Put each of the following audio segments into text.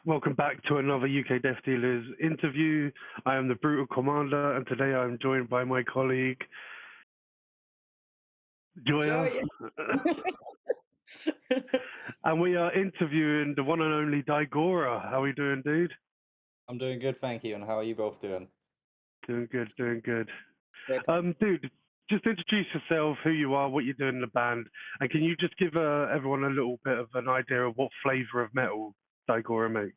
Welcome back to another UK Deaf Dealers interview. I am the Brutal Commander, and today I'm joined by my colleague, Gioia. And we are interviewing the one and only Dygora. How are you doing, dude? I'm doing good, thank you. And how are you both doing? Doing good. Good. Dude, just introduce yourself, who you are, what you do in the band, and can you just give everyone a little bit of an idea of what flavor of metal Dygora makes?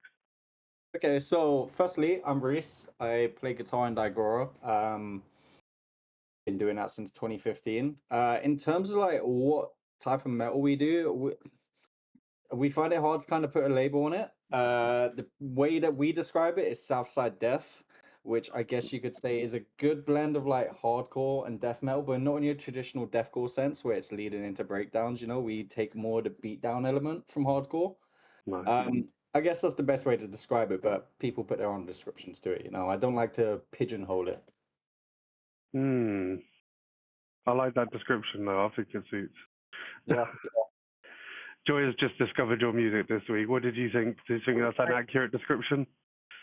Okay, so firstly, I'm Reece. I play guitar in Dygora. Been doing that since 2015. In terms of like what type of metal we do, we find it hard to kind of put a label on it. The way that we describe it is Southside Death, which I guess you could say is a good blend of like hardcore and death metal, but not in your traditional deathcore sense where it's leading into breakdowns. You know, we take more the beatdown element from hardcore. Nice. I guess that's the best way to describe it, but people put their own descriptions to it. You know, I don't like to pigeonhole it. I like that description, though. I think it suits. Yeah. Joy has just discovered your music this week. What did you think? Do you think that's an accurate description?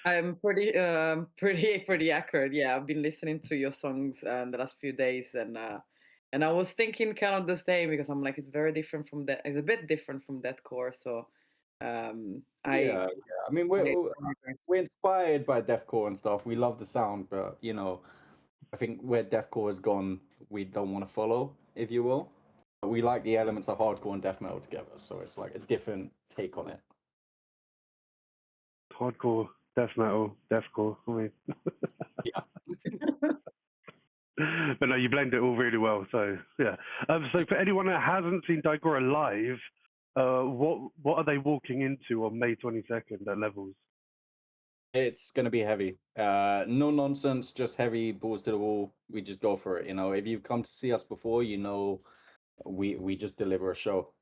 I'm pretty accurate. Yeah, I've been listening to your songs the last few days, and I was thinking kind of the same because I'm like, it's very different from that. It's a bit different from deathcore. So, I mean, we're inspired by deathcore and stuff. We love the sound, but you know, I think where deathcore has gone, we don't want to follow, if you will. But we like the elements of hardcore and death metal together, so it's like a different take on it. Hardcore, death metal, deathcore. I mean, yeah. But no, you blend it all really well. So yeah. So for anyone that hasn't seen Dygora live, what are they walking into on May 22nd at Levels? It's gonna be heavy. No nonsense, just heavy, balls to the wall. We just go for it. You know, if you've come to see us before, you know we just deliver a show.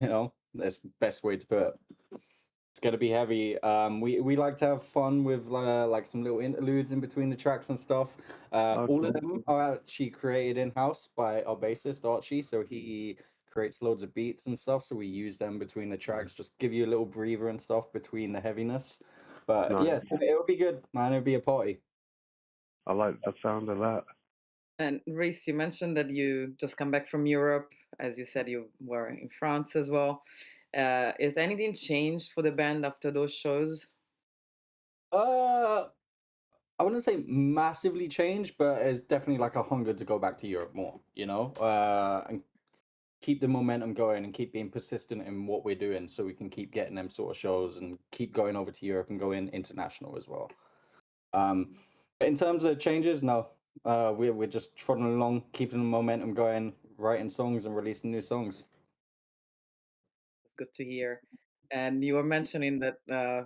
You know, that's the best way to put it. It's gonna be heavy. We like to have fun with like some little interludes in between the tracks and stuff. All of them are actually created in house by our bassist Archie, so he creates loads of beats and stuff. So we use them between the tracks, just give you a little breather and stuff between the heaviness. But yes, it'll be good, man. It'll be a party. I like the sound of that. And Reece, you mentioned that you just come back from Europe. As you said, you were in France as well. Is anything changed for the band after those shows? I wouldn't say massively changed, but it's definitely like a hunger to go back to Europe more, you know, and keep the momentum going and keep being persistent in what we're doing so we can keep getting them sort of shows and keep going over to Europe and going international as well. But in terms of changes, no, we're just trotting along, keeping the momentum going, writing songs and releasing new songs. It's good to hear. And you were mentioning that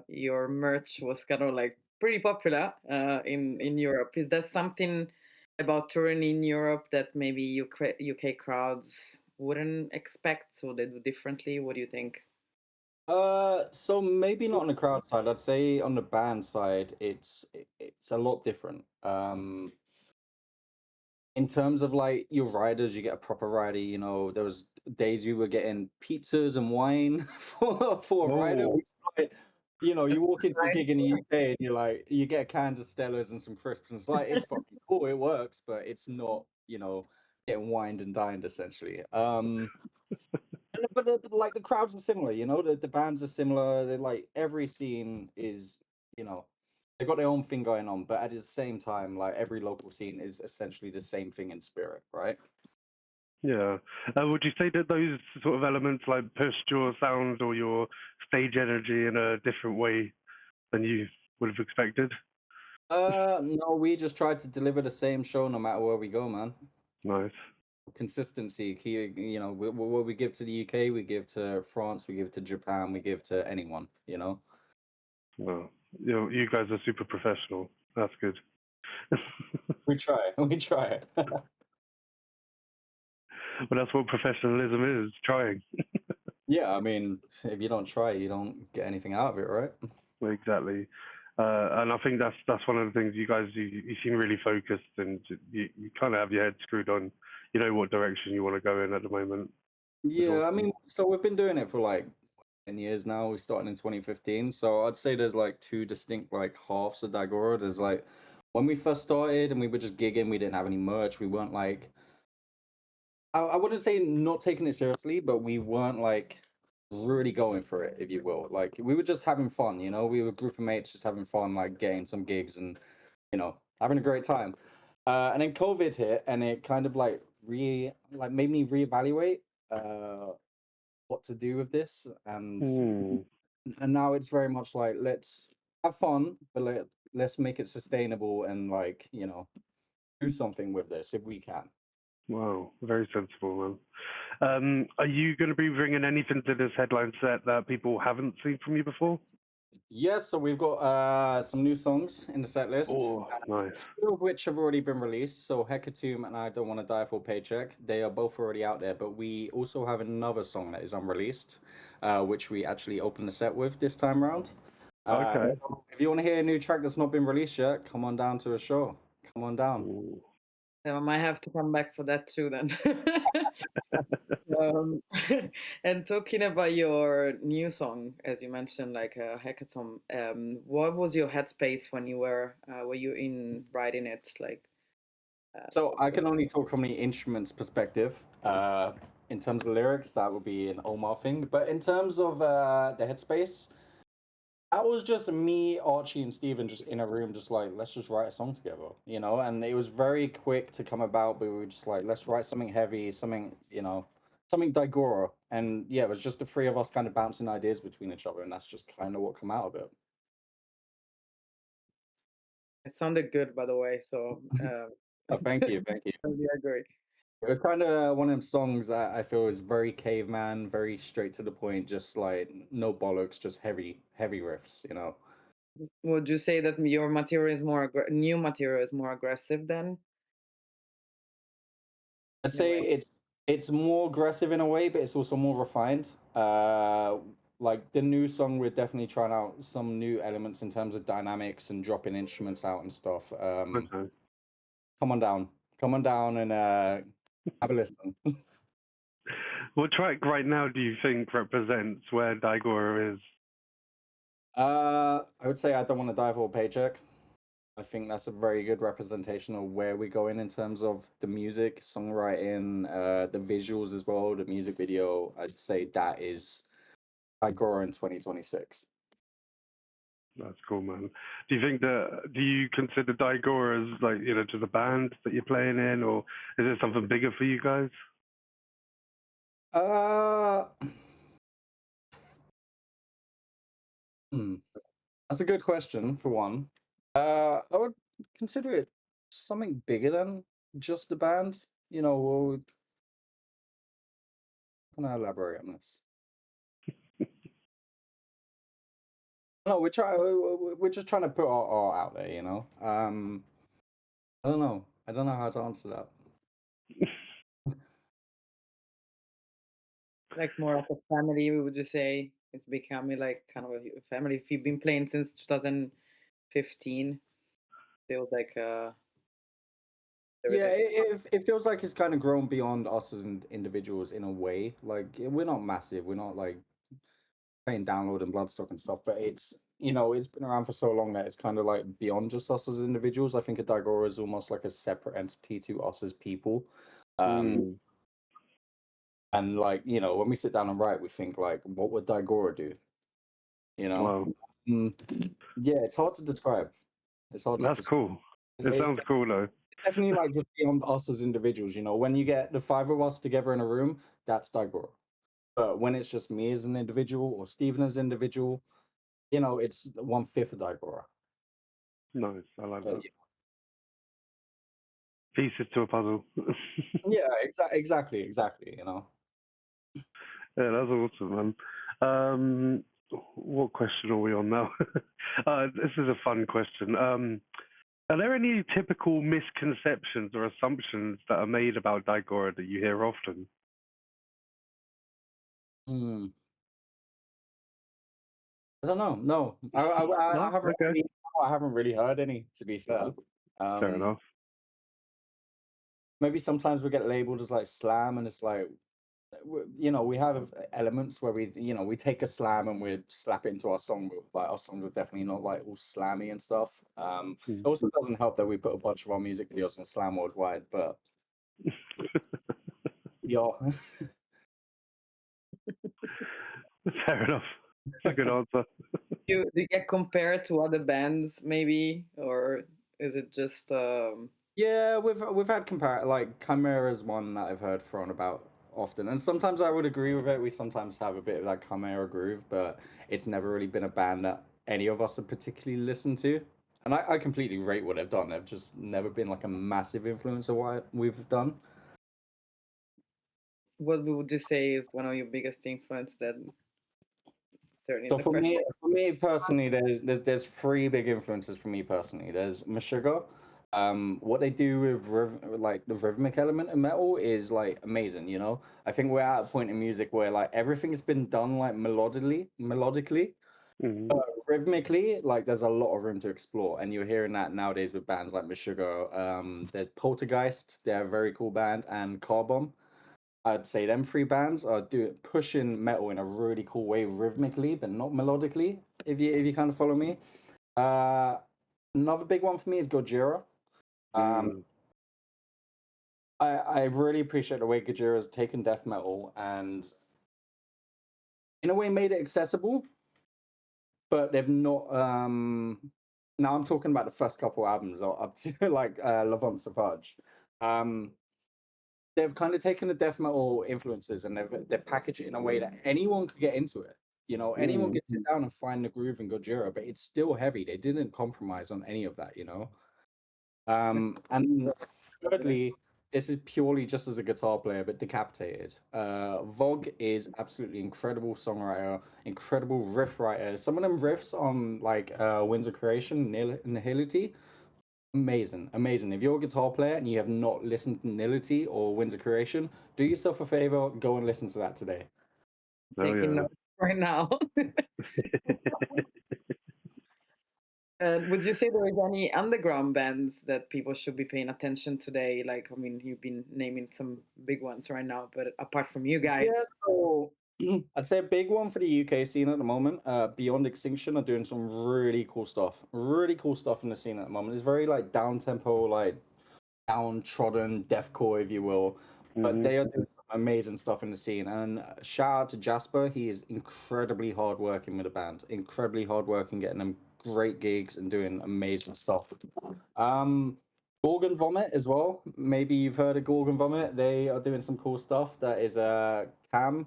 your merch was kind of like pretty popular in Europe. Is that something about touring in Europe that maybe UK crowds wouldn't expect, so they do differently? What do you think? So maybe not on the crowd side. I'd say on the band side, it's a lot different. In terms of like your riders, you get a proper rider. You know, there was days we were getting pizzas and wine for a rider. Which, like, you know, you walk into a gig in the UK and you're like, you get cans of Stellas and some crisps, and it's like it's fucking cool, it works, but it's not, you know, getting wined and dined essentially. But like the crowds are similar, you know, the bands are similar. They're like every scene is, you know, they've got their own thing going on, but at the same time, like every local scene is essentially the same thing in spirit, right? Yeah. Would you say that those sort of elements like pushed your sound or your stage energy in a different way than you would have expected? No, we just tried to deliver the same show no matter where we go, man. Nice. Consistency, you know, what we give to the UK, we give to France, we give to Japan, we give to anyone, you know. Well, you guys are super professional. That's good. We try. Well, that's what professionalism is, trying. Yeah, I mean, if you don't try, you don't get anything out of it, right? Exactly. And I think that's one of the things you guys, you seem really focused and you kind of have your head screwed on, you know what direction you want to go in at the moment. Yeah, I mean, so we've been doing it for like 10 years now. We started in 2015, so I'd say there's like two distinct like halves of Dygora. There's like when we first started and we were just gigging, we didn't have any merch. We weren't like I wouldn't say not taking it seriously, but we weren't like really going for it, if you will. Like we were just having fun, you know. We were a group of mates just having fun, like getting some gigs and having a great time. And then COVID hit, and it kind of like made me reevaluate what to do with this, Hmm. and now it's very much like let's have fun, but let's make it sustainable and like do something with this if we can. Wow, very sensible, man. Are you going to be bringing anything to this headline set that people haven't seen from you before? Yes, so we've got some new songs in the set list. Oh, nice. Two of which have already been released. So Hecatomb and I Don't Want to Die for a Paycheck. They are both already out there, but we also have another song that is unreleased, which we actually opened the set with this time around. Okay. So if you want to hear a new track that's not been released yet, come on down to a show. Come on down. Ooh. So I might have to come back for that too then. Um, and talking about your new song, as you mentioned, like Hackathon, what was your headspace when you were you in writing it? Like, So I can only talk from the instruments perspective. In terms of lyrics, that would be an Omar thing. But in terms of the headspace, that was just me, Archie, and Steven just in a room, just like, let's just write a song together, And it was very quick to come about, but we were just like, let's write something heavy, something, something Dygora. And yeah, it was just the three of us kind of bouncing ideas between each other, and that's just kind of what came out of it. it sounded good, by the way. So Oh, thank you. I agree. It was kind of one of them songs that I feel is very caveman, very straight to the point, just like no bollocks, just heavy riffs, Would you say that your material is more new material is more aggressive then? I'd say it's more aggressive in a way, but it's also more refined. Like the new song, we're definitely trying out some new elements in terms of dynamics and dropping instruments out and stuff. Okay. Come on down, and have a listen. What track right now do you think represents where Dygora is? I would say I Don't Want to Die for a Paycheck. I think that's a very good representation of where we're going in terms of the music, songwriting, the visuals as well, the music video. I'd say that is Dygora in 2026. That's cool, man. Do you consider Dygora as like, just a band that you're playing in, or is it something bigger for you guys? That's a good question for one. I would consider it something bigger than just a band. How can I elaborate on this? No, we're just trying to put our art out there, I don't know. I don't know how to answer that. Like more of a family, would you say? It's becoming like kind of a family. If you've been playing since 2015, feels like Yeah, it feels like it's kind of grown beyond us as individuals in a way. Like we're not massive. We're not like playing Download and Bloodstock and stuff, but it's been around for so long that it's kind of like beyond just us as individuals. I think a Dygora is almost like a separate entity to us as people. And like, when we sit down and write, we think like, what would Dygora do? Wow. Yeah, it's hard to describe. That's cool. It sounds cool though. Definitely like just beyond us as individuals, when you get the five of us together in a room, that's Dygora. But when it's just me as an individual or Steven as an individual, it's 1/5 of Dygora. Nice, I like that. Yeah. Pieces to a puzzle. Yeah, exactly. Yeah, that's awesome, man. What question are we on now? This is a fun question. Are there any typical misconceptions or assumptions that are made about Dygora that you hear often? I don't know. No, I haven't. Okay. I haven't really heard any. To be fair, Fair enough. maybe sometimes we get labeled as like slam, and it's like you know, we have elements where we, you know, we take a slam and we slap it into our song. But, like, our songs are definitely not like all slammy and stuff. It also doesn't help that we put a bunch of our music videos on Slam Worldwide, but yeah. Fair enough. That's a good answer. Do you get compared to other bands, maybe, or is it just Yeah, we've had like Chimera's one that I've heard thrown about often, and sometimes I would agree with it. We sometimes have a bit of that Chimera groove, but it's never really been a band that any of us have particularly listened to. And I completely rate what they've done. They've just never been like a massive influence of what we've done. what would you say is one of your biggest influence that turning So the for question? me personally, there's three big influences for me personally. There's Meshuggah. What they do with like the rhythmic element in metal is like amazing. You know, I think we're at a point in music where like everything's been done like melodically, Mhm. rhythmically. Like there's a lot of room to explore, and you're hearing that nowadays with bands like Meshuggah. There's Poltergeist. They're a very cool band, and Car Bomb. I'd say them three bands are pushing metal in a really cool way rhythmically, but not melodically. If you kind of follow me. Uh, Another big one for me is Gojira. Um, Mm. I really appreciate the way Gojira's taken death metal and in a way made it accessible, but they've not. Now I'm talking about the first couple albums or up to like Levant Savage. Um, they've kind of taken the death metal influences and they've packaged it in a way that anyone could get into it. You know, anyone Mm. could sit down and find the groove in Gojira, but it's still heavy. They didn't compromise on any of that, you know. And thirdly, this is purely just as a guitar player, but decapitated. Vogue is absolutely incredible songwriter, incredible riff writer. Some of them riffs on like Winds of Creation, Nihility, amazing, amazing. If you're a guitar player and you have not listened to Nihility or Winds of Creation, do yourself a favor, go and listen to that today. Oh Taking yeah. notes right now. Would you say there is any underground bands that people should be paying attention today? Like, I mean, you've been naming some big ones right now, but apart from you guys, Yeah, so I'd say a big one for the UK scene at the moment. Beyond Extinction are doing some really cool stuff. Really cool stuff in the scene at the moment. It's very like down tempo, like downtrodden deathcore, if you will. But they are doing some amazing stuff in the scene. And shout out to Jasper. He is incredibly hardworking with the band. Incredibly hardworking, getting them great gigs and doing amazing stuff. Gorgon Vomit as well. Maybe you've heard of Gorgon Vomit. They are doing some cool stuff. That is Cam,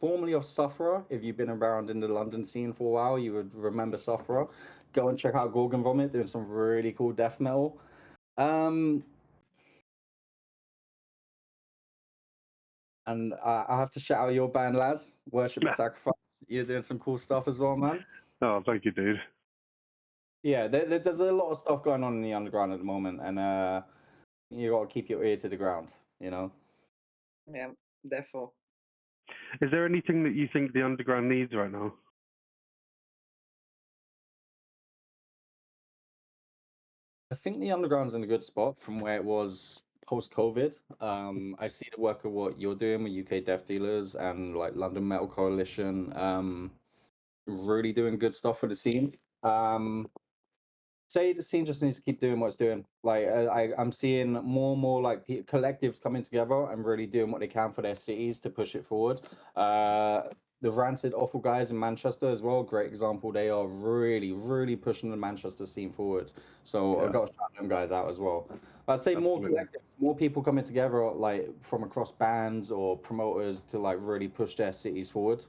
formerly of Sufferer. If you've been around in the London scene for a while, you would remember Sufferer. Go and check out Gorgon Vomit, doing some really cool death metal. And I have to shout out your band, Laz. Worship and Sacrifice. You're doing some cool stuff as well, man. Oh, thank you, dude. Yeah, there's a lot of stuff going on in the underground at the moment, and you got to keep your ear to the ground, you know? yeah, therefore. Is there anything that you think the underground needs right now? I think the underground's in a good spot from where it was post-COVID. I see the work of what you're doing with UK Deaf Dealers and like London Metal Coalition, really doing good stuff for the scene. Say the scene just needs to keep doing what it's doing. Like I'm seeing more and more like collectives coming together and really doing what they can for their cities to push it forward. The Rancid Awful guys in Manchester as well, great example. They are really, really pushing the Manchester scene forward. So I've Yeah, got to shout them guys out as well. But I'd say more absolutely. collectives, more people coming together, like from across bands or promoters to like really push their cities forward.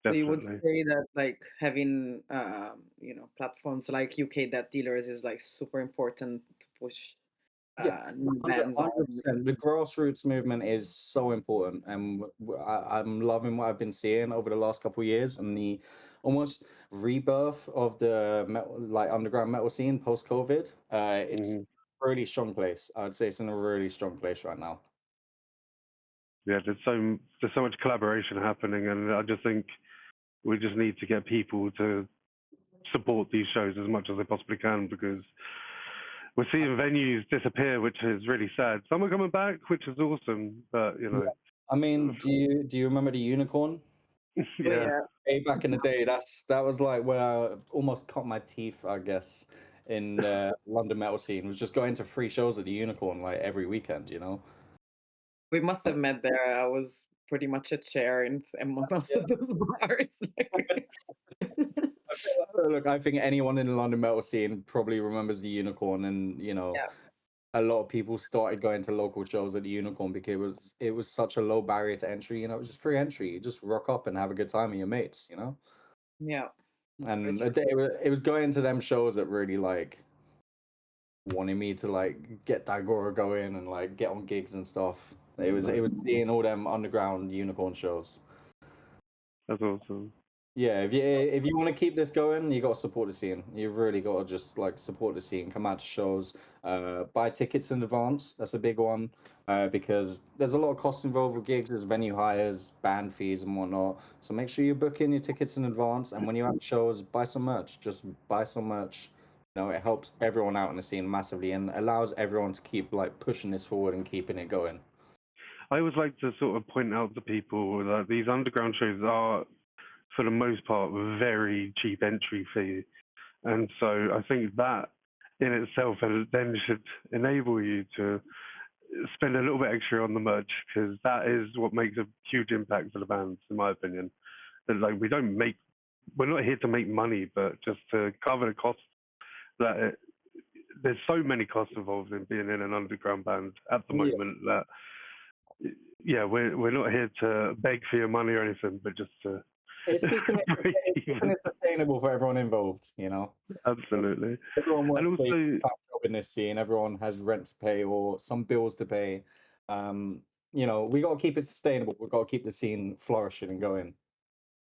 So you would Definitely. say that like having platforms like UK Death Dealers is like super important to push Yeah, new 100, bands on. 100%. The grassroots movement is so important, and I'm loving what I've been seeing over the last couple of years, and the almost rebirth of the metal, like underground metal scene post COVID. It's Hmm. a really strong place. I'd say it's in a really strong place right now. Yeah, there's so much collaboration happening, and I just think we just need to get people to support these shows as much as they possibly can, because we're seeing venues disappear, which is really sad. Some are coming back, which is awesome, but you know, I mean, do you remember the Unicorn? Oh, yeah, yeah. Way back in the day, that was like where I almost cut my teeth, I guess, in the London metal scene. Was just going to free shows at the Unicorn like every weekend, you know? We must have met there. I was pretty much a chair in most of those bars. Look, I think anyone in the London metal scene probably remembers the Unicorn, and you know, Yeah. a lot of people started going to local shows at the Unicorn because it was such a low barrier to entry. You know, it was just free entry. You just rock up and have a good time with your mates. You know, Yeah. and Very it was going to them shows that really like wanted me to like get Dygora going and like get on gigs and stuff. It was seeing all them underground Unicorn shows. that's awesome. Yeah, if you want to keep this going, you got to support the scene. You really got to just like support the scene. Come out to shows, buy tickets in advance. That's a big one because there's a lot of costs involved with gigs. There's venue hires, band fees, and whatnot. So make sure you book in your tickets in advance. And when you have shows, buy some merch. Just buy some merch. You know, it helps everyone out in the scene massively and allows everyone to keep like pushing this forward and keeping it going. I always like to sort of point out to people that these underground shows are, for the most part, very cheap entry fee, and so I think that in itself then should enable you to spend a little bit extra on the merch, because that is what makes a huge impact for the bands, in my opinion. That like we're not here to make money, but just to cover the costs. There's so many costs involved in being in an underground band at the Yeah. moment that yeah, we're not here to beg for your money or anything, but just to It's keeping it sustainable for everyone involved, you know? Absolutely. Everyone And works a also, full-time job in this scene. Everyone has rent to pay or some bills to pay. You know, we got to keep it sustainable. We've got to keep the scene flourishing and going.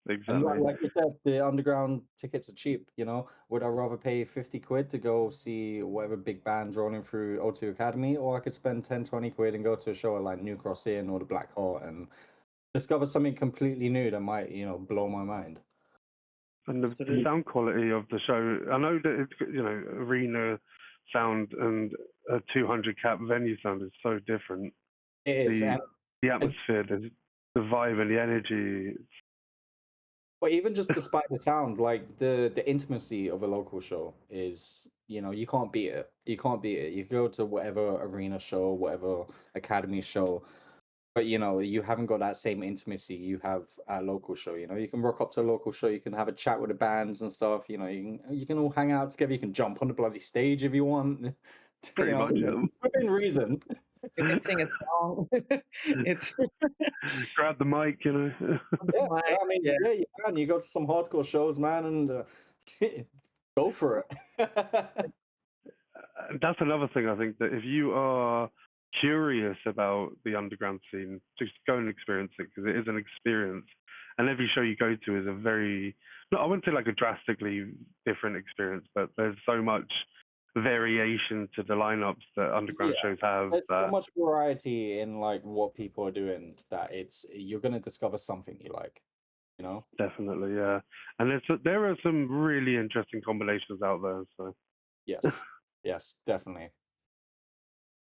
And exactly. like you said, the underground tickets are cheap, you know? Would I rather pay 50 quid to go see whatever big band's rolling through O2 Academy, or I could spend 10, 20 quid and go to a show at like New Cross Inn or the Black Heart and discover something completely new that might, you know, blow my mind. And the sound quality of the show, I know that it's, you know, arena sound and a 200 cap venue sound is so different. It is. The atmosphere, the vibe and the energy. But even just despite the sound, like the intimacy of a local show is, you know, you can't beat it. You can't beat it. You go to whatever arena show, whatever academy show, but you know, you haven't got that same intimacy you have at a local show. You know, you can rock up to a local show, you can have a chat with the bands and stuff. You know, you can all hang out together. You can jump on the bloody stage if you want. Pretty You know, much. within reason. You can sing a song. It's Grab the mic, you know. Yeah, mic, I mean, yeah. yeah, you can. You go to some hardcore shows, man, and go for it. That's another thing. I think that if you are curious about the underground scene, just go and experience it, because it is an experience. And every show you go to is a very, no, I wouldn't say like a drastically different experience, but there's so much variation to the lineups that underground shows have. There's so That much variety in like what people are doing that you're gonna discover something you like, you know? definitely, yeah. And there are some really interesting combinations out there. So Yes, yes, definitely.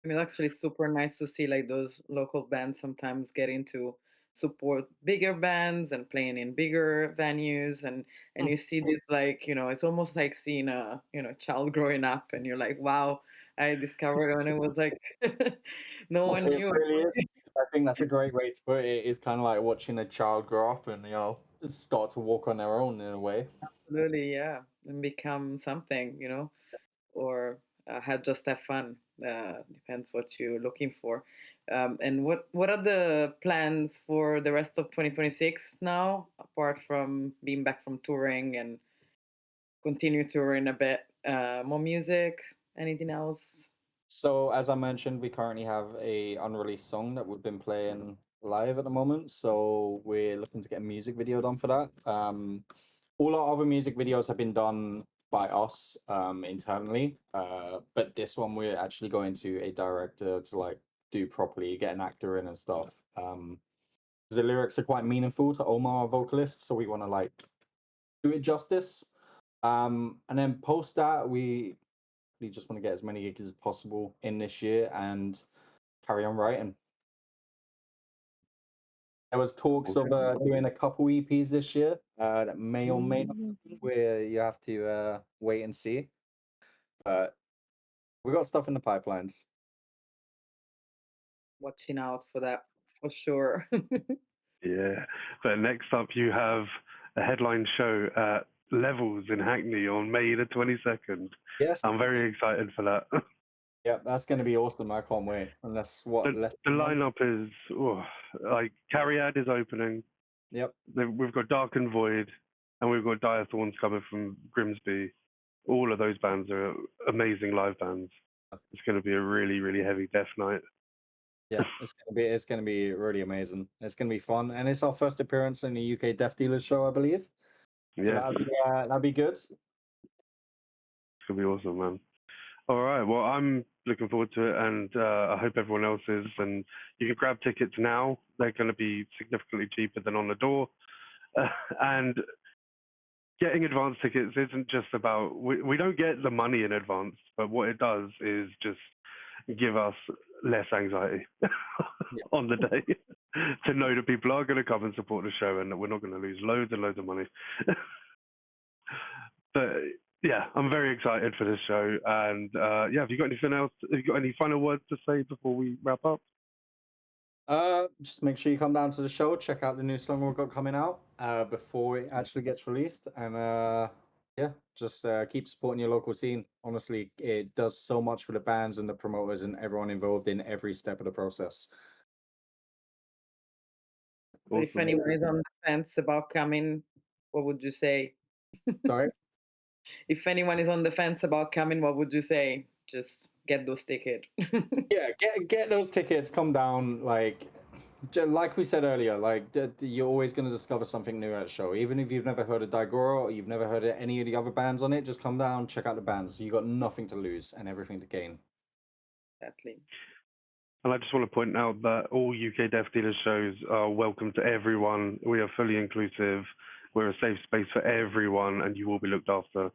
I mean, actually, super nice to see like those local bands sometimes getting to support bigger bands and playing in bigger venues, and you see this like it's almost like seeing a child growing up, and you're like, wow, I discovered when it was like no one It knew. really is. I think that's a great way to put it. It's kind of like watching a child grow up and start to walk on their own in a way. Absolutely, yeah, and become something, or had just have fun. Depends what you're looking for. And what are the plans for the rest of 2026 now, apart from being back from touring and continue touring a bit? More music? Anything else? So as I mentioned, we currently have a unreleased song that we've been playing live at the moment. So we're looking to get a music video done for that. All our other music videos have been done by us internally, but this one we're actually going to a director to like do properly, get an actor in and stuff. The lyrics are quite meaningful to Omar, our vocalist, so we want to like do it justice. And then post that We just want to get as many gigs as possible in this year and carry on writing. There was talks of doing a couple EPs this year that may or may not happen, where you have to wait and see. But we got stuff in the pipelines. Watching out for that for sure. Yeah. But next up, you have a headline show at Levels in Hackney on May the 22nd. Yes. I'm very excited for that. Yeah, that's going to be awesome. I can't wait. And that's what The lineup is like Cariad is opening. Yep. We've got Dark and Void, and we've got Dire Thorns coming from Grimsby. All of those bands are amazing live bands. It's going to be a really, really heavy death night. Yeah, it's gonna be really amazing. It's gonna be fun, and it's our first appearance in the UK Deaf Dealers show, I believe. So Yeah, that'd be good. it's gonna be awesome, man. All right, well, I'm looking forward to it, and I hope everyone else is. And you can grab tickets now; they're going to be significantly cheaper than on the door. And getting advance tickets isn't just about we don't get the money in advance, but what it does is just give us less anxiety on the day to know that people are going to come and support the show and that we're not going to lose loads and loads of money. But yeah, I'm very excited for this show. And yeah, have you got anything else? Have you got any final words to say before we wrap up? Just make sure you come down to the show, check out the new song we've got coming out before it actually gets released, and yeah, just keep supporting your local scene. Honestly, it does so much for the bands and the promoters and everyone involved in every step of the process. So if anyone is on the fence about coming, what would you say? Sorry? If anyone is on the fence about coming, what would you say? Just get those tickets. Yeah, get those tickets. Come down. Like we said earlier, like you're always going to discover something new at a show. Even if you've never heard of Dygora or you've never heard of any of the other bands on it, just come down, check out the bands. You got nothing to lose and everything to gain. Exactly. And I just want to point out that all UK Deaf Dealers shows are welcome to everyone. We are fully inclusive. We're a safe space for everyone, and you will be looked after.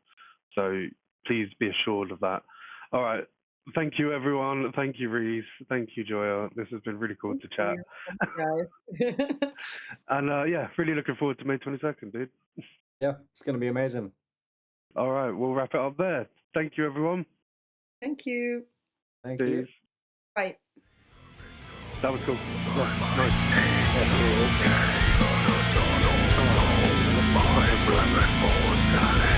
So please be assured of that. All right. Thank you, everyone. Thank you, Reece. Thank you, Gioia. This has been really cool to chat. Guys. And yeah, really looking forward to May 22nd, dude. Yeah, it's going to be amazing. All right, we'll wrap it up there. Thank you, everyone. Thank you. Thank you. Bye. That was cool. Yeah, nice.